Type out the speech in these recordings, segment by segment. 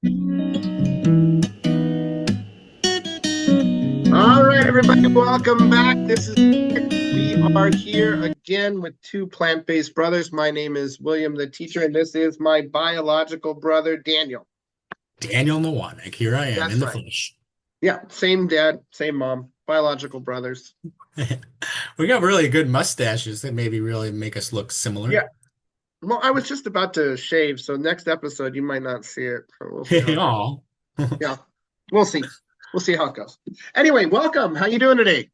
All right, everybody, welcome back. This is we are here again with two plant-based brothers. My name is William, the teacher, and this is my biological brother, Daniel. Daniel Nwanek, here I am in That's the right. flesh. Yeah, same dad, same mom, biological brothers. We got really good mustaches that maybe really make us look similar. Yeah. Well, I was just about to shave, so next episode you might not see it. So we'll see how it goes. Aw. Yeah, we'll see. We'll see how it goes. Anyway, welcome. How you doing today?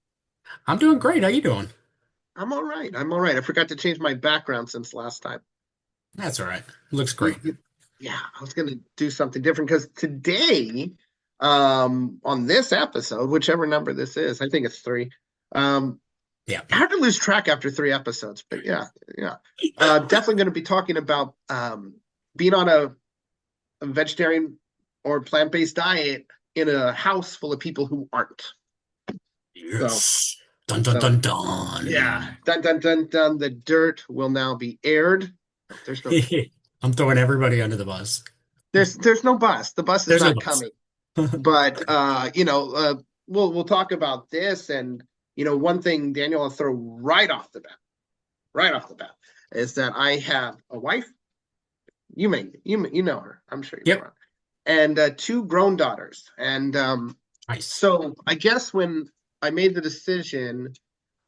I'm doing great. How you doing? I'm all right. I'm all right. I forgot to change my background since last time. That's all right. Looks You, great. you, yeah, I was gonna do something different because today, on this episode, whichever number this is, I think it's three. Um, Yeah. Hard to lose track after three episodes, but yeah, yeah. Definitely going to be talking about being on a vegetarian or plant-based diet in a house full of people who aren't. So, Yes. Dun dun so dun yeah, dun. dun dun dun dun. The dirt will now be aired. There's no, I'm throwing everybody under the bus. there's no bus. The bus is There's no not bus. coming. But we'll talk about this, and one thing, Daniel, I'll throw right off the bat, is that I have a wife. You know her. I'm sure you know Yep. her, and two grown daughters. And Nice. so I guess when I made the decision,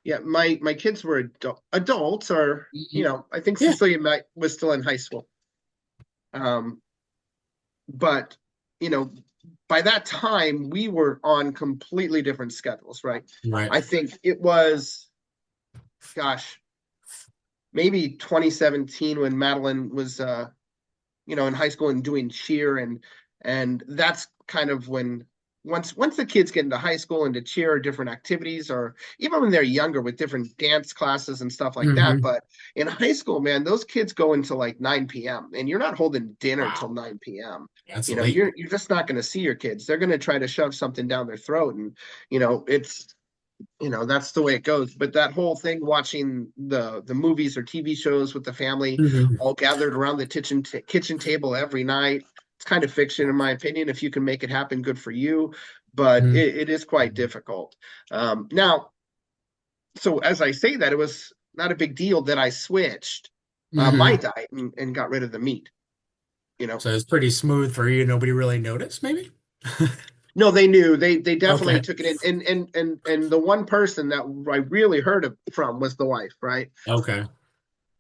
yeah, my kids were adults, or Mhm. I think Yeah. Cecilia was still in high school. Um, but you know, by that time we were on completely different schedules, right? Right. I think it was, gosh, maybe 2017 when Madeline was in high school and doing cheer, and that's kind of when once the kids get into high school into cheer or different activities, or even when they're younger with different dance classes and stuff like that. Hmm. But in high school, man, those kids go until like 9 p.m. and you're not holding dinner till Wow. 9 p.m. That's You know, late. you're just not going to see your kids. They're going to try to shove something down their throat, and it's that's the way it goes. But that whole thing, watching the movies or TV shows with the family Mhm. all gathered around the kitchen table every night, it's kind of fiction in my opinion. If you can make it happen, good for you, but Mhm. it is quite difficult. Now, so as I say that, it was not a big deal that I switched my Mhm. diet and got rid of the meat you know So it's pretty smooth for you. Nobody really noticed, maybe? no, they knew. They definitely Okay. took it in, and the one person that I really heard from was the wife, right? Okay.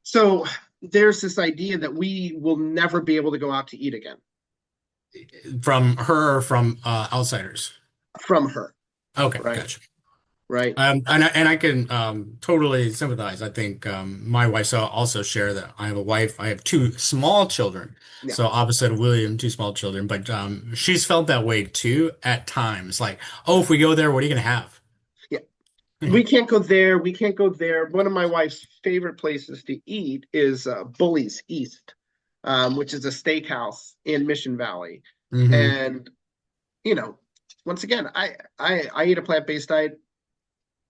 So there's this idea that we will never be able to go out to eat again From her or from outsiders? from her, Okay, right? gotcha. Right. And I can totally sympathize. I think my wife also share that I have a wife. I have two small children. Yeah. So opposite of William, two small children. But she's felt that way too at times. Like, oh, if we go there, what are you gonna have? Yeah. We can't go there. We can't go there. One of my wife's favorite places to eat is Bully's East, which is a steakhouse in Mission Valley. Hmm. And, you know, once again, I eat a plant-based diet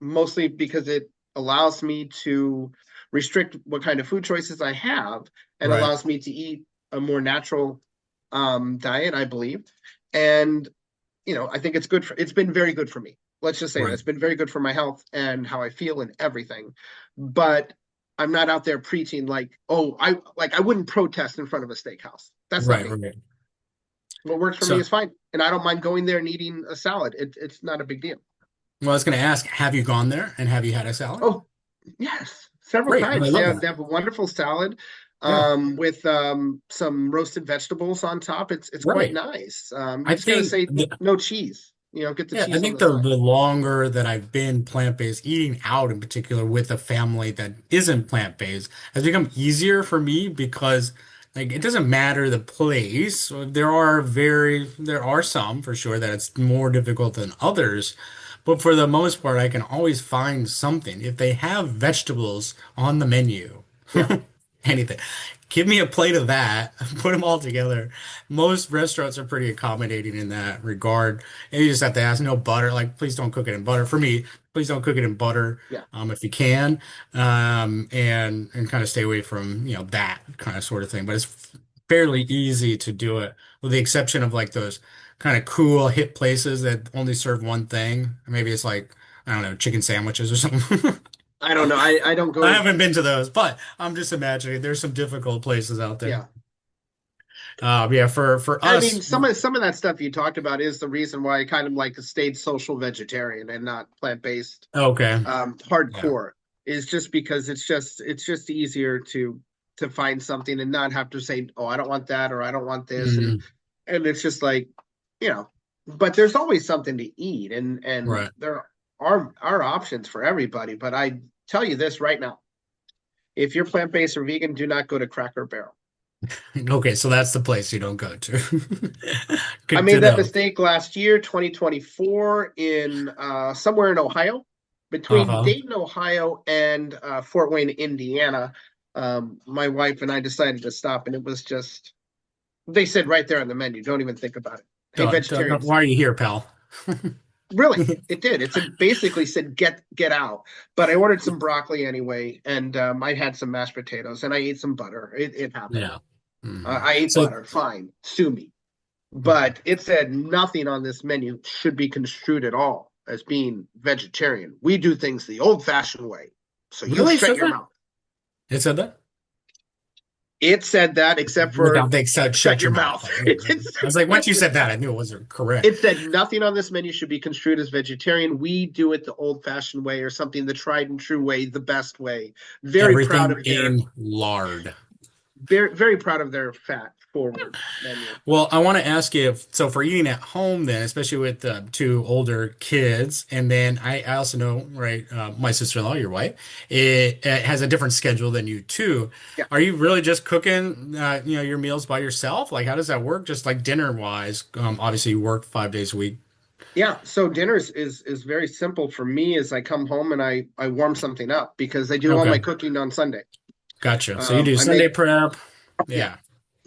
mostly because it allows me to restrict what kind of food choices I have, and Right. allows me to eat a more natural diet, I believe. And I think it's been very good for me. Let's just say that Right. it's been very good for my health and how I feel and everything. But I'm not out there preaching like, oh, I wouldn't protest in front of a steakhouse. That's not Right. me. Right. What works for me So, is fine. And I don't mind going there and eating a salad. It's not a big deal. well, I was gonna ask, have you gone there and have you had a salad? Oh, yes, several Great. I times. love They that. have a wonderful salad Yeah. with some roasted vegetables on top. It's quite Right. nice. You I just got to think. say no cheese. Get the Yeah, I cheese on think the the side. the longer that I've been plant-based, eating out in particular with a family that isn't plant-based has become easier for me because like it doesn't matter the place. There are some for sure that it's more difficult than others, but for the most part I can always find something. If they have vegetables on the menu, Yeah. anything. Give me a plate of that, put them all together. Most restaurants are pretty accommodating in that regard. And you just have to ask, no butter, like please don't cook it in butter. For me, please don't cook it in butter, Yeah. if you can, and kind of stay away from that kind of sort of thing. But fairly easy to do it, with the exception of like those kind of cool hip places that only serve one thing. Maybe it's like, I don't know, chicken sandwiches or something. I don't know. I don't go I to, haven't been to those, but I'm just imagining there's some difficult places out there. yeah. Yeah, for I mean, us, some of that stuff you talked about is the reason why I kind of like stayed social vegetarian and not plant-based okay, yeah. hardcore is just because it's just easier to find something and not have to say, oh, I don't want that or I don't want this, Mm, and it's just like, you know, but there's always something to eat, and right. there are options for everybody. But I tell you this right now, if you're plant-based or vegan, do not go to Cracker Barrel. Okay, so that's the place you don't go to. I Good to made that know. mistake last year, 2024, in somewhere in Ohio, between Uh-huh. Dayton, Ohio, and Fort Wayne, Indiana. My wife and I decided to stop, and it was just, they said right there on the menu, don't even think about it. Hey, vegetarian Why are sign. you here, pal? Really, it did. It said basically said get out. But I ordered some broccoli anyway, and I had some mashed potatoes, and I ate some butter. It happened. Yeah. Hmm. I ate So, butter. Fine, sue me. But it said nothing on this menu should be construed at all as being vegetarian. We do things the old fashioned way. So you really, it shut said your that? mouth. It said that? It said that, except Look how for they said, shut shut your your mouth. mouth. Like, yeah. It didn't I say was like, once you shut your said that, mouth. I knew it wasn't correct. It said nothing on this menu should be construed as vegetarian. We do it the old fashioned way or something, the tried and true way, the best way. Very proud Everything of their, in lard. very proud of their fat forward menu. Well, I want to ask you if, so for eating at home then, especially with two older kids, and then I also know, right, my sister-in-law, your wife, it has a different schedule than you too. Yeah. Are you really just cooking, your meals by yourself? Like, how does that work? Just like dinner wise, obviously you work 5 days a week. Yeah, so dinner is very simple for me. Is I come home and I warm something up because I do all my Okay, cooking on Sunday. gotcha. So you do I Sunday make, prep. yeah. Yeah,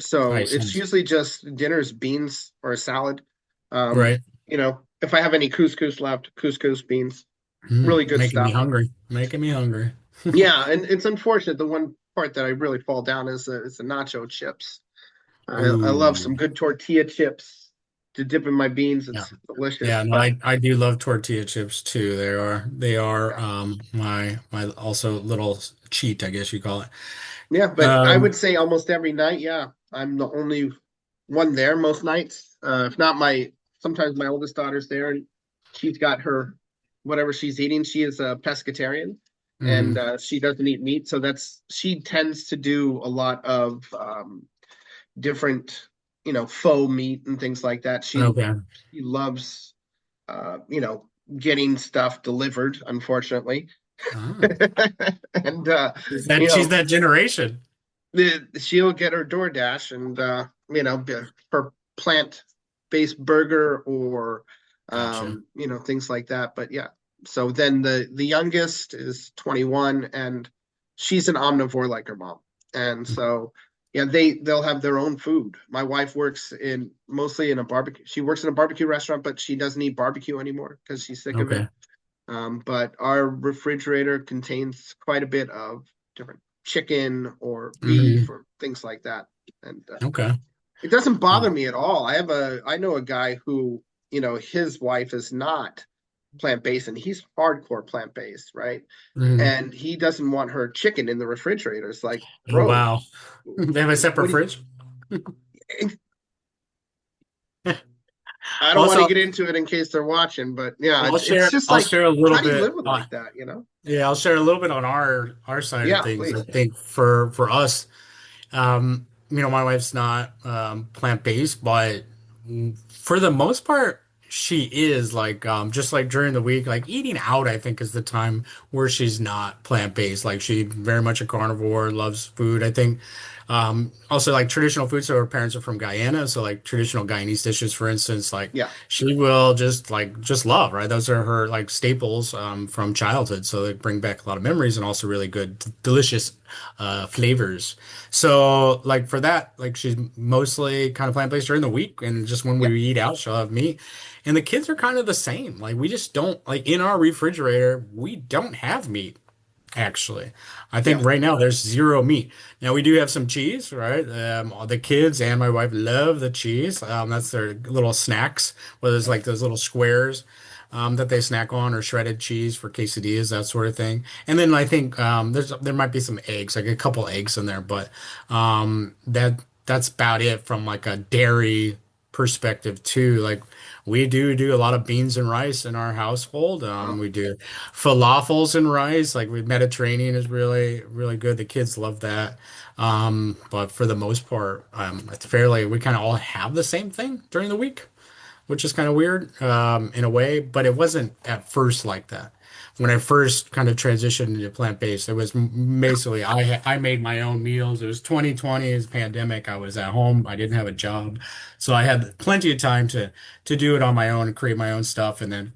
So nice, it's nice. usually just dinner's beans or a salad. Um, Right. if I have any couscous left, couscous beans, Mm, really good making me stuff. hungry. Making me hungry. Yeah, and it's unfortunate. The one part that I really fall down is the nacho chips. I love some Ooh. good tortilla chips to dip in my beans. Yeah. It's delicious. Yeah, no, But I do love tortilla chips too. They are yeah, my also little cheat, I guess you call it. yeah. But I would Um say almost every night, yeah, I'm the only one there most nights. If not sometimes my oldest daughter's there and she's got her whatever she's eating. She is a pescatarian and mhm. she doesn't eat meat. So she tends to do a lot of different, faux meat and things like that. Okay. She loves, getting stuff delivered, unfortunately. Ah. And, you She's know, that generation. she'll get her DoorDash and her plant-based burger or Gotcha. things like that. But yeah, so then the youngest is 21 and she's an omnivore like her mom. And so yeah, they'll have their own food. My wife works in mostly in a barbecue. She works in a barbecue restaurant, but she doesn't eat barbecue anymore because she's sick of it. Okay. But our refrigerator contains quite a bit of different chicken or beef Hmm. or things like that. And Okay. it doesn't bother Oh. me at all. I know a guy who, his wife is not plant-based and he's hardcore plant-based, right? Mhm. And he doesn't want her chicken in the refrigerator. It's like, Oh bro, wow. They have a separate what do fridge? you, I don't want to Also, get into it in case they're watching, but yeah, I'll it's share just I'll like, share a little how do you bit. live with like that? Yeah, I'll share a little bit on our side of Yeah, things. I please. think for us, my wife's not plant-based, but for the most part, she is like just like during the week, like eating out, I think is the time where she's not plant-based. Like she very much a carnivore, loves food. I think also like traditional food, so her parents are from Guyana, so like traditional Guyanese dishes, for instance, like Yeah, she will just love, right? Those are her like staples from childhood. So they bring back a lot of memories and also really good, delicious flavors. So like for that, like she's mostly kind of plant-based during the week, and just when yeah, we eat out, she'll have meat. And the kids are kind of the same. Like we just don't like in our refrigerator, we don't have meat. actually. I Yeah. think right now there's zero meat. Now we do have some cheese, right? All the kids and my wife love the cheese. That's their little snacks, whether it's Yeah. like those little squares that they snack on, or shredded cheese for quesadillas, that sort of thing. And then I think there might be some eggs, like a couple eggs in there, but that's about it from like a dairy perspective too. Like we do a lot of beans and rice in our household. Wow. We do falafels and rice. Like we Mediterranean is really good. The kids love that. But for the most part, it's fairly we kind of all have the same thing during the week, which is kind of weird in a way. But it wasn't at first like that. When I first kind of transitioned into plant-based, it was basically I made my own meals. It was 2020, it was pandemic. I was at home. I didn't have a job, so I had plenty of time to do it on my own and create my own stuff. And then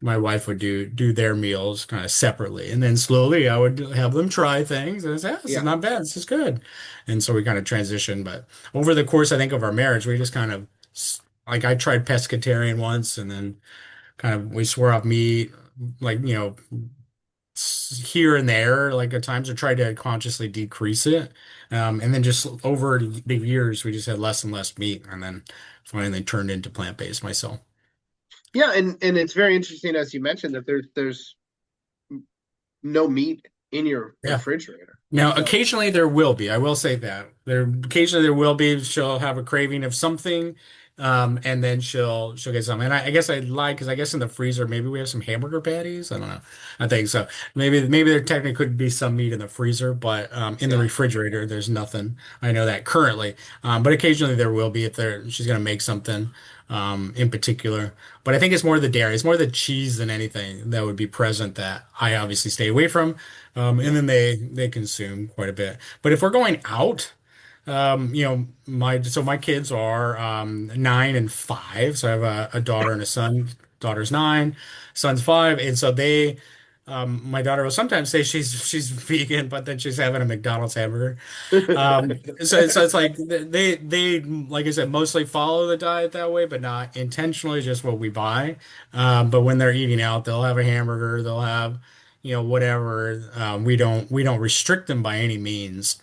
my wife would do their meals kind of separately, and then slowly I would have them try things, and I say, "Ah, this is Yeah. not bad, this is good." And so we kind of transitioned. But over the course, I think, of our marriage, we just kind of like I tried pescatarian once, and then kind of we swore off meat, like here and there, like at times, or tried to consciously decrease it. And then just over the years, we just had less and less meat, and then finally turned into plant-based myself. Yeah, and it's very interesting as you mentioned that there's no meat in your Yeah. refrigerator. Now, So occasionally there will be. I will say that occasionally there will be. She'll have a craving of something, and then she'll get something. And I guess I lied because I guess in the freezer maybe we have some hamburger patties. I don't know. I think so. Maybe there technically could be some meat in the freezer, but in the yeah. refrigerator there's nothing. I know that currently, but occasionally there will be if she's gonna make something in particular. But I think it's more the dairy. It's more the cheese than anything that would be present that I obviously stay away from. And Yeah. then they consume quite a bit. But if we're going out, my kids are 9 and 5. So I have a daughter and a son. Daughter's 9, son's 5, and so my daughter will sometimes say she's vegan, but then she's having a McDonald's hamburger. So it's like they like I said, mostly follow the diet that way, but not intentionally, just what we buy. But when they're eating out, they'll have a hamburger, they'll have, whatever. We don't restrict them by any means.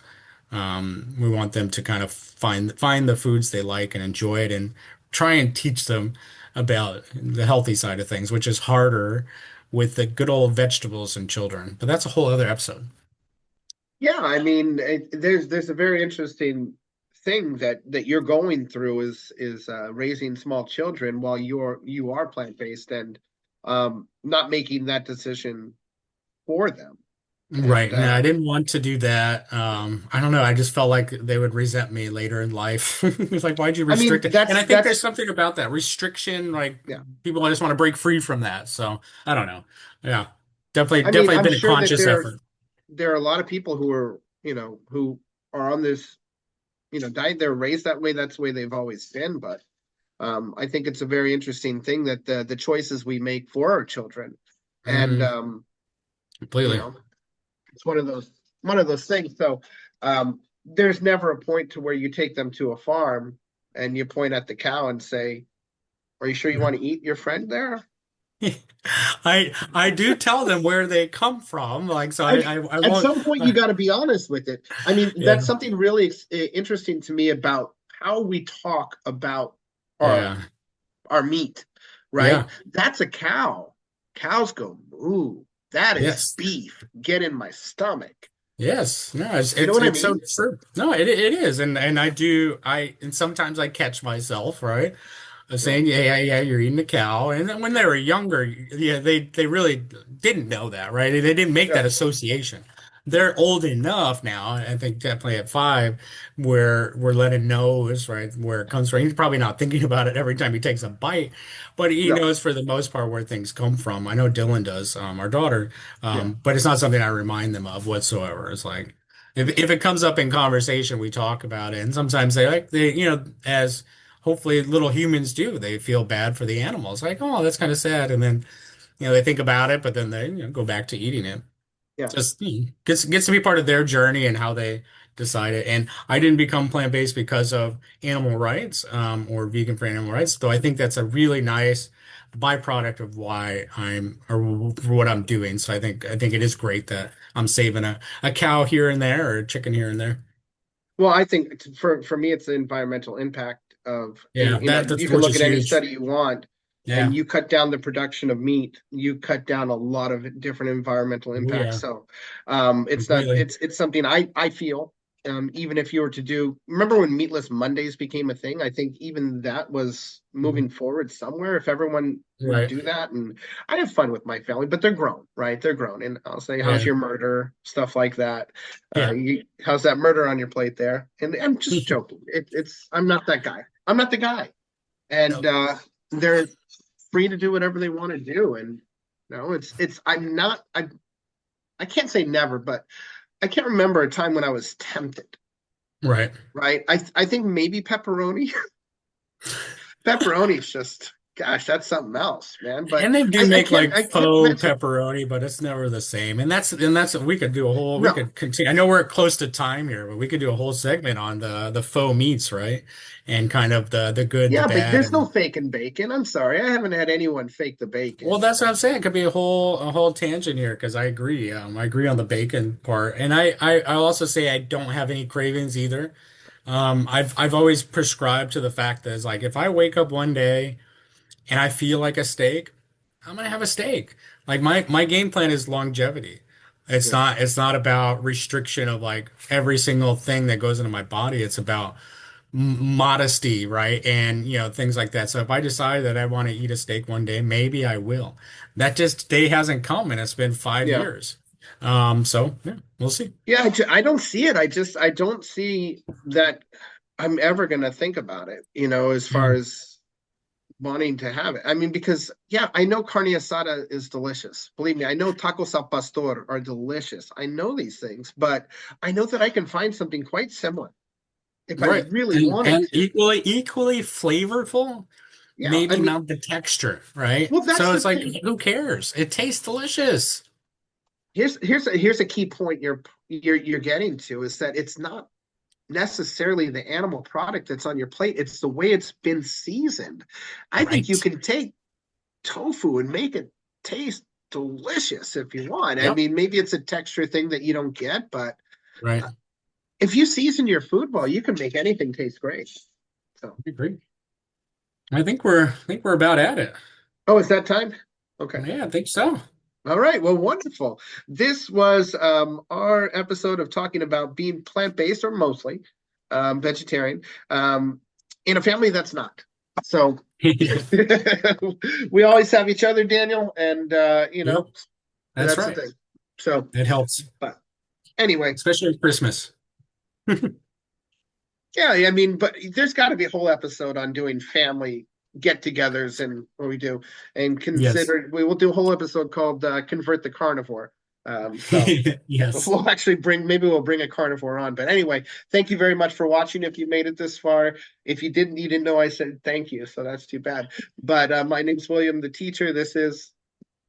We want them to kind of find the foods they like and enjoy it, and try and teach them about the healthy side of things, which is harder with the good old vegetables and children. But that's a whole other episode. Yeah, I mean, there's a very interesting thing that you're going through is raising small children while you are plant-based and not making that decision for them. Right. And And I didn't want to do that. I don't know. I just felt like they would resent me later in life. It's like, why'd you I restrict mean, it? And I think there's that's something about that restriction. Like yeah. people just want to break free from that. So I don't know. Yeah. I mean, Definitely I'm been a sure that conscious effort. there are a lot of people who are, who are on this, diet. They're raised that way. That's the way they've always been. But I think it's a very interesting thing that the choices we make for our children, and Mm, you completely. know, it's one of those things. So there's never a point to where you take them to a farm and you point at the cow and say, "Are you sure you want to eat your friend there?" I do tell them where they come from. Like so I I at won't some point you got to be honest with it. I mean, yeah. that's something really interesting to me about how we talk about our Yeah. our meat, right? Yeah. That's a cow. Cows go, ooh, that is Yes. beef. Get in my stomach. Yes, no, it's You know it's what I it's so mean? true. No, it is, and and sometimes I catch myself, right, Yeah, saying, yeah, you're eating a cow. And then when they were younger, yeah, they really didn't know that, right? They didn't make that yeah, association. They're old enough now, I think definitely at 5, where Lennon knows, right, where it comes from. He's probably not thinking about it every time he takes a bite, but he no, knows for the most part where things come from. I know Dylan does, our daughter, yeah, but it's not something I remind them of whatsoever. It's like if it comes up in conversation, we talk about it, and sometimes as hopefully little humans do. They feel bad for the animals, like, oh, that's kind of sad, and then they think about it, but then they go back to eating it. yeah. Just gets to be part of their journey and how they decided. And I didn't become plant-based because of animal rights, or vegan for animal rights, though I think that's a really nice byproduct of why I'm or for what I'm doing. So I think it is great that I'm saving a cow here and there or a chicken here and there. Well, I think for me, it's the environmental impact of, Yeah, you that's can which look is at any huge. study you want, and Yeah. you cut down the production of meat, you cut down a lot of different environmental Oh impacts. yeah. So, it's not, Completely. it's something I feel, even if you were to do, remember when Meatless Mondays became a thing? I think even that was Mhm. moving forward somewhere if everyone would Right. do that. And I have fun with my family, but they're grown, right? They're grown. And I'll say, how's Yeah. your murder? Stuff like that. Yeah. How's that murder on your plate there? And I'm just joking. I'm not that guy. I'm not the guy. And No. they're free to do whatever they want to do. And I'm not, I can't say never, but I can't remember a time when I was tempted, Right. right? I think maybe pepperoni. Pepperoni's just, gosh, that's something else, man. But And they do make like I can't faux mention, pepperoni, but it's never the same. And that's we could do a whole we no. could continue. I know we're close to time here, but we could do a whole segment on the faux meats, right? And kind of the good, the Yeah, but bad, there's no and faking bacon. I'm sorry. I haven't had anyone fake the well, bacon. that's what I'm saying. It could be a whole tangent here because I agree. I agree on the bacon part, and I'll also say I don't have any cravings either. I've always prescribed to the fact that it's like if I wake up one day and I feel like a steak, I'm gonna have a steak. Like my game plan is longevity. Yeah. It's not about restriction of like every single thing that goes into my body. It's about modesty, right? And things like that. So if I decide that I want to eat a steak one day, maybe I will. That just day hasn't come, and it's been five Yeah. years. So yeah, we'll see. Yeah, I don't see it. I don't see that I'm ever gonna think about it, as far Mm, as wanting to have it. I mean, because yeah, I know carne asada is delicious. Believe me, I know tacos al pastor are delicious. I know these things, but I know that I can find something quite similar if I right. really wanted And to. equally flavorful. Yeah, I Maybe mean, not the texture, right? well, that's So the it's like, thing. who cares? It tastes delicious. Here's a key point you're getting to is that it's not necessarily the animal product that's on your plate. It's the way it's been seasoned. I think you Right. can take tofu and make it taste delicious if you want. I Yep. mean, maybe it's a texture thing that you don't get, but Right. uh, if you season your food well, you can make anything taste great. So, I agree. I think we're about at it. oh, is that time? Okay. Yeah, I think so. All right. Well, wonderful. This was our episode of talking about being plant-based or mostly vegetarian in a family that's not. So we always have each other, Daniel, and Yep, that's that's the right. thing. So, It helps, but anyway, especially at Christmas. yeah, I mean, but there's got to be a whole episode on doing family get-togethers and what we do, and Yes. we will do a whole episode called "Convert the Carnivore." So Yes. we'll actually maybe we'll bring a carnivore on. But anyway, thank you very much for watching. If you made it this far, if you didn't know I said thank you, so that's too bad. But my name's William, the teacher. This is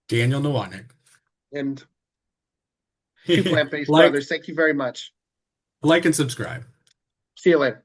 Daniel Nowotnik. and two plant-based Like, brothers. Thank you very much. like and subscribe. See you later.